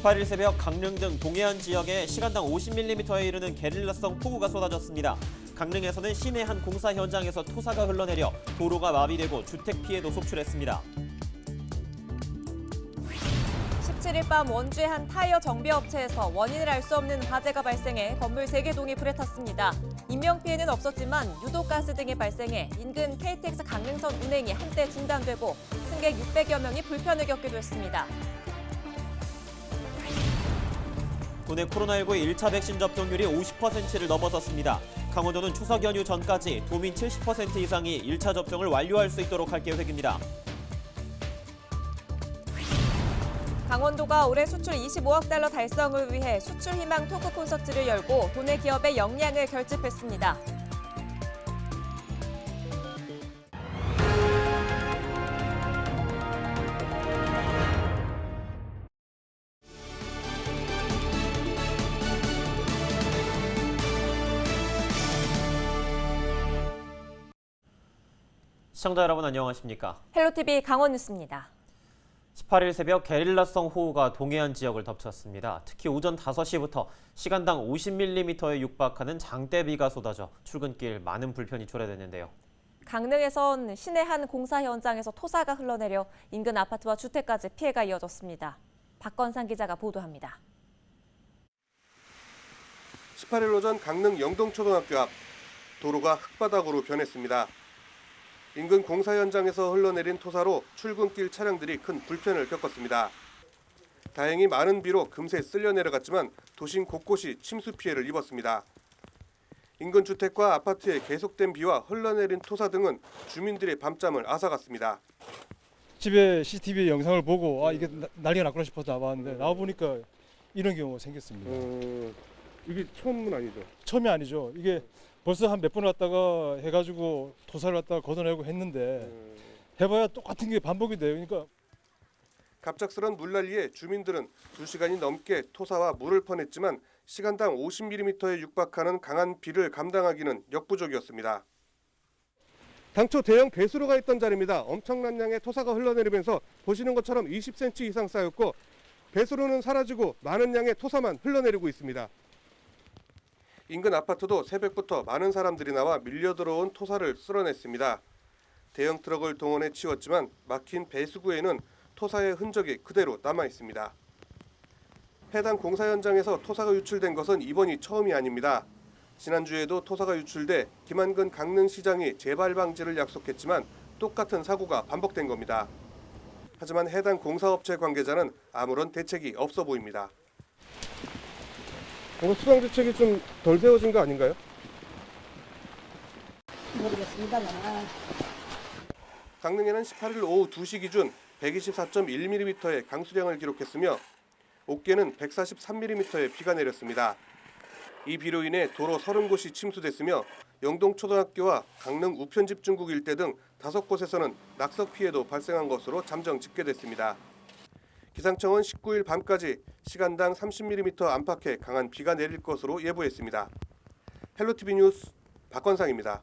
18일 새벽 강릉 등 동해안 지역에 시간당 50mm에 이르는 게릴라성 폭우가 쏟아졌습니다. 강릉에서는 시내 한 공사 현장에서 토사가 흘러내려 도로가 마비되고 주택 피해도 속출했습니다. 17일 밤 원주의 한 타이어 정비업체에서 원인을 알 수 없는 화재가 발생해 건물 3개 동이 불에 탔습니다. 인명피해는 없었지만 유독가스 등이 발생해 인근 KTX 강릉선 운행이 한때 중단되고 승객 600여 명이 불편을 겪기도 했습니다. 국내 코로나19 1차 백신 접종률이 50%를 넘어섰습니다. 강원도는 추석 연휴 전까지 도민 70% 이상이 1차 접종을 완료할 수 있도록 할 계획입니다. 강원도가 올해 수출 25억 달러 달성을 위해 수출 희망 토크 콘서트를 열고 도내 기업의 역량을 결집했습니다. 시청자 여러분 안녕하십니까? 헬로티비 강원뉴스입니다. 18일 새벽 게릴라성 호우가 동해안 지역을 덮쳤습니다. 특히 오전 5시부터 시간당 50mm에 육박하는 장대비가 쏟아져 출근길 많은 불편이 초래됐는데요. 강릉에선 시내 한 공사 현장에서 토사가 흘러내려 인근 아파트와 주택까지 피해가 이어졌습니다. 박건상 기자가 보도합니다. 18일 오전 강릉 영동초등학교 앞 도로가 흙바닥으로 변했습니다. 인근 공사 현장에서 흘러내린 토사로 출근길 차량들이 큰 불편을 겪었습니다. 다행히 많은 비로 금세 쓸려 내려갔지만 도심 곳곳이 침수 피해를 입었습니다. 인근 주택과 아파트에 계속된 비와 흘러내린 토사 등은 주민들의 밤잠을 앗아갔습니다. 집에 CCTV 영상을 보고 이게 난리가 났구나 싶어서 나와봤는데 나와보니까 이런 경우가 생겼습니다. 이게 처음은 아니죠? 처음이 아니죠. 이게 벌써 한 몇 번 왔다가 해가지고 토사를 갖다가 걷어내고 했는데 해봐야 똑같은 게 반복이 돼요. 그러니까 갑작스런 물난리에 주민들은 2시간이 넘게 토사와 물을 퍼냈지만 시간당 50mm에 육박하는 강한 비를 감당하기는 역부족이었습니다. 당초 대형 배수로가 있던 자리입니다. 엄청난 양의 토사가 흘러내리면서 보시는 것처럼 20cm 이상 쌓였고 배수로는 사라지고 많은 양의 토사만 흘러내리고 있습니다. 인근 아파트도 새벽부터 많은 사람들이 나와 밀려 들어온 토사를 쓸어냈습니다. 대형 트럭을 동원해 치웠지만 막힌 배수구에는 토사의 흔적이 그대로 남아 있습니다. 해당 공사 현장에서 토사가 유출된 것은 이번이 처음이 아닙니다. 지난주에도 토사가 유출돼 김한근 강릉시장이 재발 방지를 약속했지만 똑같은 사고가 반복된 겁니다. 하지만 해당 공사업체 관계자는 아무런 대책이 없어 보입니다. 수방 대책이 좀 덜 세워진 거 아닌가요? 모르겠습니다만. 강릉에는 18일 오후 2시 기준 124.1mm의 강수량을 기록했으며 옥계는 143mm의 비가 내렸습니다. 이 비로 인해 도로 30곳이 침수됐으며 영동초등학교와 강릉 우편집중국 일대 등 5곳에서는 낙석 피해도 발생한 것으로 잠정 집계됐습니다. 기상청은 19일 밤까지 시간당 30mm 안팎의 강한 비가 내릴 것으로 예보했습니다. 헬로티비 뉴스 박건상입니다.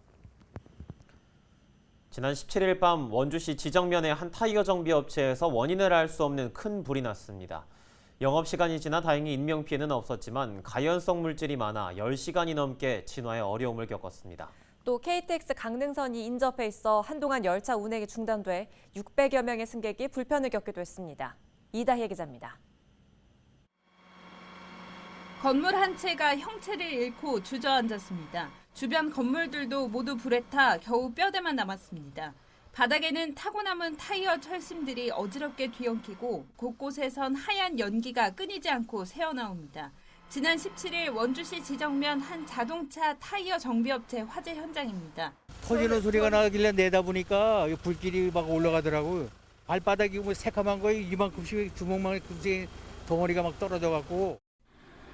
지난 17일 밤 원주시 지정면의 한 타이어 정비업체에서 원인을 알 수 없는 큰 불이 났습니다. 영업시간이 지나 다행히 인명피해는 없었지만 가연성 물질이 많아 10시간이 넘게 진화에 어려움을 겪었습니다. 또 KTX 강릉선이 인접해 있어 한동안 열차 운행이 중단돼 600여 명의 승객이 불편을 겪기도 했습니다. 이다혜 기자입니다. 건물 한 채가 형체를 잃고 주저앉았습니다. 주변 건물들도 모두 불에 타 겨우 뼈대만 남았습니다. 바닥에는 타고 남은 타이어 철심들이 어지럽게 뒤엉키고 곳곳에선 하얀 연기가 끊이지 않고 새어나옵니다. 지난 17일 원주시 지정면 한 자동차 타이어 정비업체 화재 현장입니다. 터지는 소리가 나길래 내다보니까 불길이 막 올라가더라고요. 발바닥이 뭐 새카만 거에 이만큼씩 주먹만큼씩 덩어리가 막 떨어져갖고.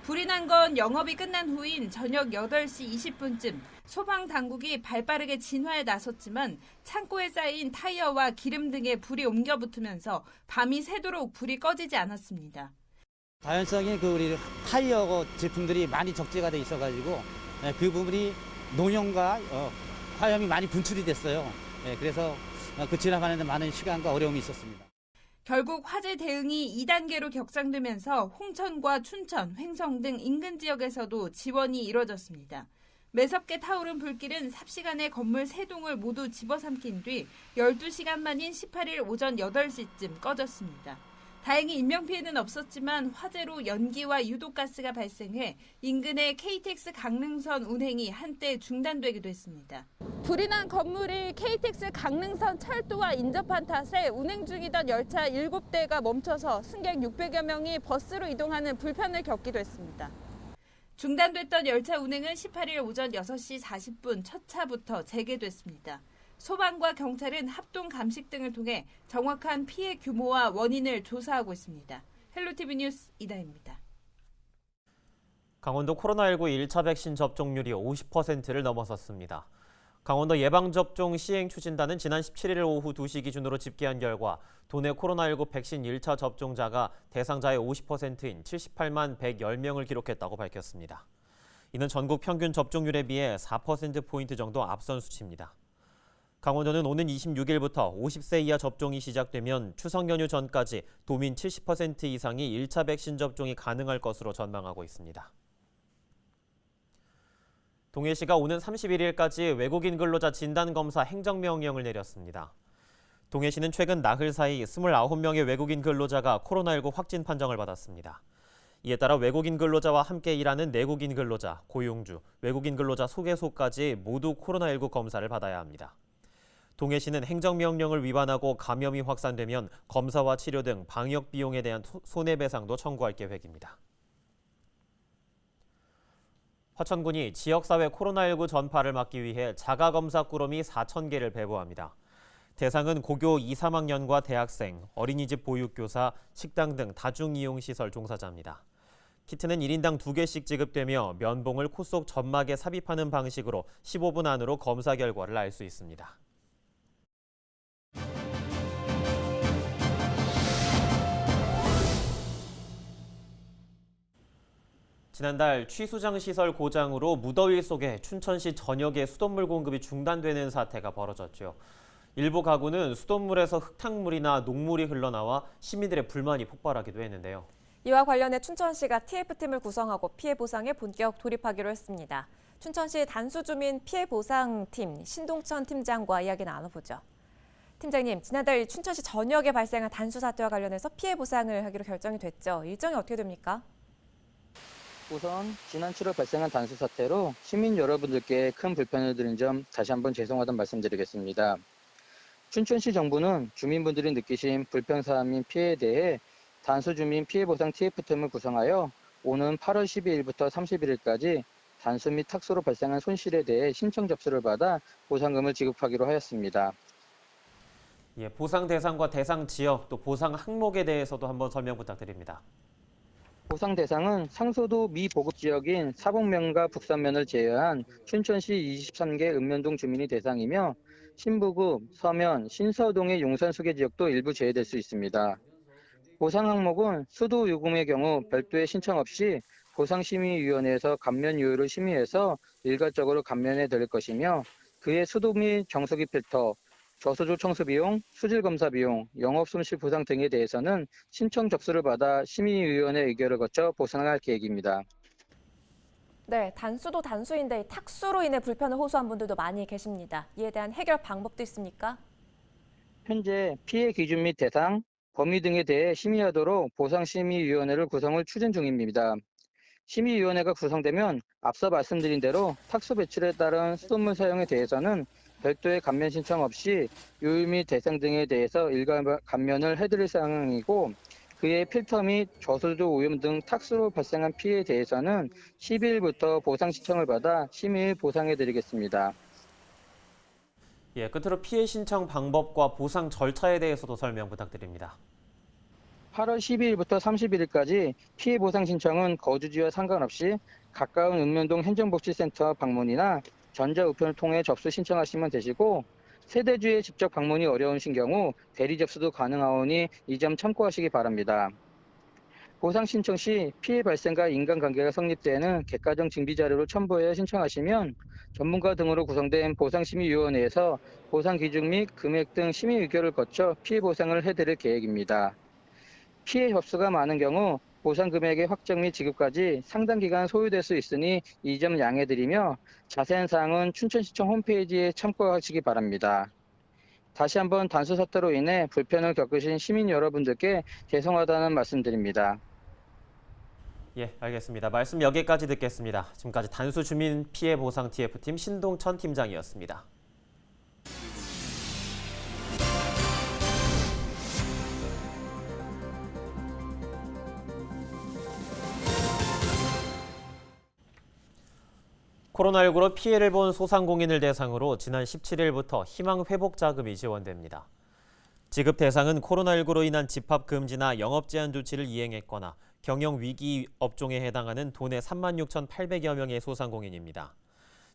불이 난 건 영업이 끝난 후인 저녁 8시 20분쯤 소방 당국이 발빠르게 진화에 나섰지만 창고에 쌓인 타이어와 기름 등에 불이 옮겨 붙으면서 밤이 새도록 불이 꺼지지 않았습니다. 가연성이 우리 타이어 제품들이 많이 적재가 돼 있어가지고 그 부분이 농염과 화염이 많이 분출이 됐어요. 그래서 그 진화하는 데 많은 시간과 어려움이 있었습니다. 결국 화재 대응이 2단계로 격상되면서 홍천과 춘천, 횡성 등 인근 지역에서도 지원이 이뤄졌습니다. 매섭게 타오른 불길은 삽시간에 건물 3동을 모두 집어삼킨 뒤 12시간 만인 18일 오전 8시쯤 꺼졌습니다. 다행히 인명피해는 없었지만 화재로 연기와 유독가스가 발생해 인근의 KTX 강릉선 운행이 한때 중단되기도 했습니다. 불이 난 건물이 KTX 강릉선 철도와 인접한 탓에 운행 중이던 열차 7대가 멈춰서 승객 600여 명이 버스로 이동하는 불편을 겪기도 했습니다. 중단됐던 열차 운행은 18일 오전 6시 40분 첫 차부터 재개됐습니다. 소방과 경찰은 합동 감식 등을 통해 정확한 피해 규모와 원인을 조사하고 있습니다. 헬로티비 뉴스 이다입니다. 강원도 코로나19 1차 백신 접종률이 50%를 넘어섰습니다. 강원도 예방접종 시행추진단은 지난 17일 오후 2시 기준으로 집계한 결과 도내 코로나19 백신 1차 접종자가 대상자의 50%인 78만 110명을 기록했다고 밝혔습니다. 이는 전국 평균 접종률에 비해 4%포인트 정도 앞선 수치입니다. 강원도는 오는 26일부터 50세 이하 접종이 시작되면 추석 연휴 전까지 도민 70% 이상이 1차 백신 접종이 가능할 것으로 전망하고 있습니다. 동해시가 오는 31일까지 외국인 근로자 진단검사 행정명령을 내렸습니다. 동해시는 최근 나흘 사이 29명의 외국인 근로자가 코로나19 확진 판정을 받았습니다. 이에 따라 외국인 근로자와 함께 일하는 내국인 근로자, 고용주, 외국인 근로자 소개소까지 모두 코로나19 검사를 받아야 합니다. 동해시는 행정명령을 위반하고 감염이 확산되면 검사와 치료 등 방역 비용에 대한 손해배상도 청구할 계획입니다. 화천군이 지역사회 코로나19 전파를 막기 위해 자가검사 꾸러미 4,000개를 배부합니다. 대상은 고교 2, 3학년과 대학생, 어린이집 보육교사, 식당 등 다중이용시설 종사자입니다. 키트는 1인당 2개씩 지급되며 면봉을 코 속 점막에 삽입하는 방식으로 15분 안으로 검사 결과를 알 수 있습니다. 지난달 취수장 시설 고장으로 무더위 속에 춘천시 전역에 수돗물 공급이 중단되는 사태가 벌어졌죠. 일부 가구는 수돗물에서 흙탕물이나 녹물이 흘러나와 시민들의 불만이 폭발하기도 했는데요. 이와 관련해 춘천시가 TF팀을 구성하고 피해 보상에 본격 돌입하기로 했습니다. 춘천시 단수주민 피해보상팀 신동천 팀장과 이야기 나눠보죠. 팀장님, 지난달 춘천시 전역에 발생한 단수 사태와 관련해서 피해 보상을 하기로 결정이 됐죠. 일정이 어떻게 됩니까? 우선 지난 7월 발생한 단수 사태로 시민 여러분들께 큰 불편을 드린 점 다시 한번 죄송하다는 말씀드리겠습니다. 춘천시 정부는 주민분들이 느끼신 불편사항인 피해에 대해 단수주민 피해보상 TF팀을 구성하여 오는 8월 12일부터 31일까지 단수 및 탁수로 발생한 손실에 대해 신청 접수를 받아 보상금을 지급하기로 하였습니다. 예, 보상 대상과 대상 지역 또 보상 항목에 대해서도 한번 설명 부탁드립니다. 보상 대상은 상수도 미보급 지역인 사북면과 북산면을 제외한 춘천시 23개 읍면동 주민이 대상이며 신부급, 서면, 신서동의 용산수계 지역도 일부 제외될 수 있습니다. 보상 항목은 수도 요금의 경우 별도의 신청 없이 보상심의위원회에서 감면 요율을 심의해서 일괄적으로 감면해 드릴 것이며 그의 수도 및 정수기 필터, 저수조 청소 비용, 수질 검사 비용, 영업 손실 보상 등에 대해서는 신청 접수를 받아 심의위원회 의결을 거쳐 보상할 계획입니다. 네, 단수도 단수인데 탁수로 인해 불편을 호소한 분들도 많이 계십니다. 이에 대한 해결 방법도 있습니까? 현재 피해 기준 및 대상, 범위 등에 대해 심의하도록 보상심의위원회를 구성을 추진 중입니다. 심의위원회가 구성되면 앞서 말씀드린 대로 탁수 배출에 따른 수돗물 사용에 대해서는 별도의 감면 신청 없이 요율 및 대상 등에 대해서 일괄 감면을 해드릴 상황이고 그의 필터 및 저수조 오염 등 탁수로 발생한 피해에 대해서는 12일부터 보상 신청을 받아 심의 보상해드리겠습니다. 예, 끝으로 피해 신청 방법과 보상 절차에 대해서도 설명 부탁드립니다. 8월 12일부터 31일까지 피해 보상 신청은 거주지와 상관없이 가까운 읍면동 행정복지센터 방문이나 전자우편을 통해 접수 신청하시면 되시고 세대주에 직접 방문이 어려우신 경우 대리 접수도 가능하오니 이 점 참고하시기 바랍니다. 보상 신청 시 피해 발생과 인간관계가 성립되는 객관적 징비 자료를 첨부하여 신청하시면 전문가 등으로 구성된 보상심의위원회에서 보상 기준 및 금액 등 심의 의결을 거쳐 피해 보상을 해드릴 계획입니다. 피해 접수가 많은 경우 보상 금액의 확정 및 지급까지 상당 기간 소요될 수 있으니 이 점 양해드리며 자세한 사항은 춘천시청 홈페이지에 참고하시기 바랍니다. 다시 한번 단수 사태로 인해 불편을 겪으신 시민 여러분들께 죄송하다는 말씀드립니다. 예, 알겠습니다. 말씀 여기까지 듣겠습니다. 지금까지 단수 주민 피해 보상 TF팀 신동천 팀장이었습니다. 코로나19로 피해를 본 소상공인을 대상으로 지난 17일부터 희망 회복 자금이 지원됩니다. 지급 대상은 코로나19로 인한 집합 금지나 영업 제한 조치를 이행했거나 경영 위기 업종에 해당하는 도내 36,800여 명의 소상공인입니다.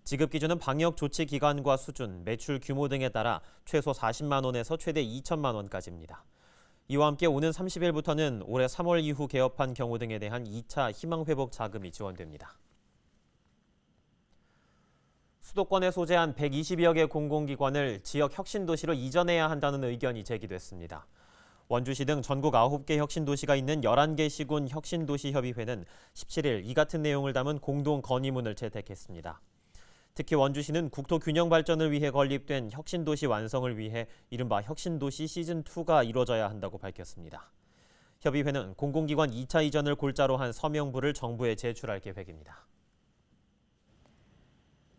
지급 기준은 방역 조치 기간과 수준, 매출 규모 등에 따라 최소 40만 원에서 최대 2천만 원까지입니다. 이와 함께 오는 30일부터는 올해 3월 이후 개업한 경우 등에 대한 2차 희망 회복 자금이 지원됩니다. 수도권에 소재한 120여 개 공공기관을 지역 혁신도시로 이전해야 한다는 의견이 제기됐습니다. 원주시 등 전국 9개 혁신도시가 있는 11개 시군 혁신도시협의회는 17일 이 같은 내용을 담은 공동 건의문을 채택했습니다. 특히 원주시는 국토 균형 발전을 위해 건립된 혁신도시 완성을 위해 이른바 혁신도시 시즌2가 이뤄져야 한다고 밝혔습니다. 협의회는 공공기관 2차 이전을 골자로 한 서명부를 정부에 제출할 계획입니다.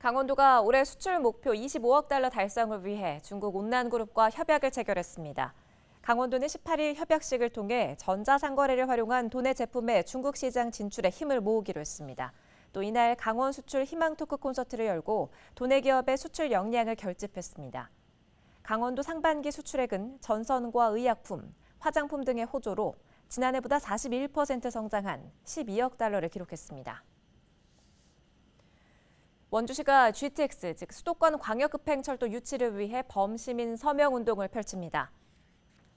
강원도가 올해 수출 목표 25억 달러 달성을 위해 중국 온난그룹과 협약을 체결했습니다. 강원도는 18일 협약식을 통해 전자상거래를 활용한 도내 제품의 중국 시장 진출에 힘을 모으기로 했습니다. 또 이날 강원 수출 희망 토크 콘서트를 열고 도내 기업의 수출 역량을 결집했습니다. 강원도 상반기 수출액은 전선과 의약품, 화장품 등의 호조로 지난해보다 41% 성장한 12억 달러를 기록했습니다. 원주시가 GTX, 즉 수도권 광역급행철도 유치를 위해 범시민 서명운동을 펼칩니다.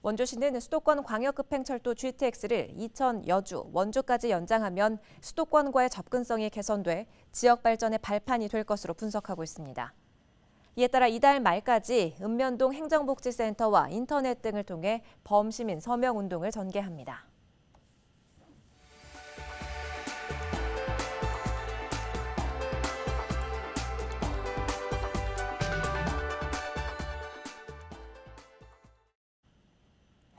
원주시는 수도권 광역급행철도 GTX를 이천, 여주, 원주까지 연장하면 수도권과의 접근성이 개선돼 지역 발전의 발판이 될 것으로 분석하고 있습니다. 이에 따라 이달 말까지 읍면동 행정복지센터와 인터넷 등을 통해 범시민 서명운동을 전개합니다.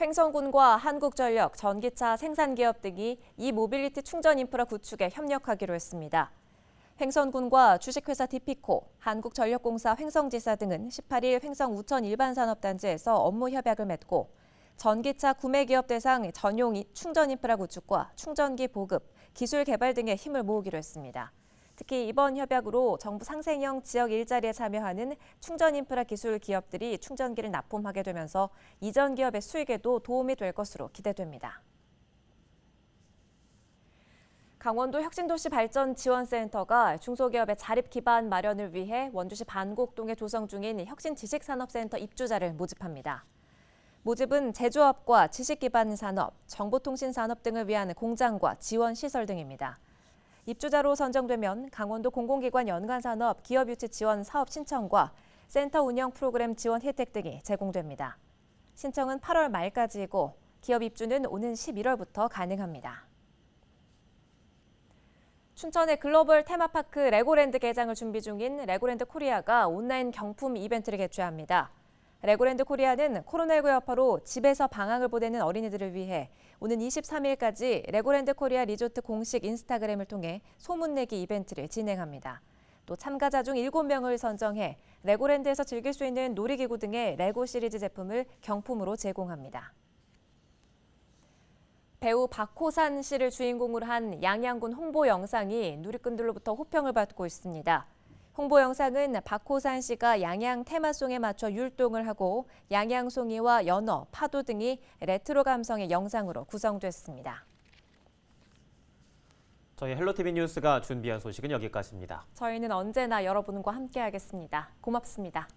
횡성군과 한국전력, 전기차 생산기업 등이 이모빌리티 충전 인프라 구축에 협력하기로 했습니다. 횡성군과 주식회사 디피코, 한국전력공사 횡성지사 등은 18일 횡성 우천 일반산업단지에서 업무 협약을 맺고 전기차 구매기업 대상 전용 충전 인프라 구축과 충전기 보급, 기술 개발 등에 힘을 모으기로 했습니다. 특히 이번 협약으로 정부 상생형 지역 일자리에 참여하는 충전 인프라 기술 기업들이 충전기를 납품하게 되면서 이전 기업의 수익에도 도움이 될 것으로 기대됩니다. 강원도 혁신도시발전지원센터가 중소기업의 자립 기반 마련을 위해 원주시 반곡동에 조성 중인 혁신지식산업센터 입주자를 모집합니다. 모집은 제조업과 지식기반 산업, 정보통신산업 등을 위한 공장과 지원 시설 등입니다. 입주자로 선정되면 강원도 공공기관 연관산업 기업유치 지원 사업 신청과 센터 운영 프로그램 지원 혜택 등이 제공됩니다. 신청은 8월 말까지이고 기업 입주는 오는 11월부터 가능합니다. 춘천의 글로벌 테마파크 레고랜드 개장을 준비 중인 레고랜드 코리아가 온라인 경품 이벤트를 개최합니다. 레고랜드 코리아는 코로나19 여파로 집에서 방학을 보내는 어린이들을 위해 오는 23일까지 레고랜드 코리아 리조트 공식 인스타그램을 통해 소문내기 이벤트를 진행합니다. 또 참가자 중 7명을 선정해 레고랜드에서 즐길 수 있는 놀이기구 등의 레고 시리즈 제품을 경품으로 제공합니다. 배우 박호산 씨를 주인공으로 한 양양군 홍보 영상이 누리꾼들로부터 호평을 받고 있습니다. 홍보 영상은 박호산 씨가 양양 테마송에 맞춰 율동을 하고 양양송이와 연어, 파도 등이 레트로 감성의 영상으로 구성됐습니다. 저희 헬로티비 뉴스가 준비한 소식은 여기까지입니다. 저희는 언제나 여러분과 함께하겠습니다. 고맙습니다.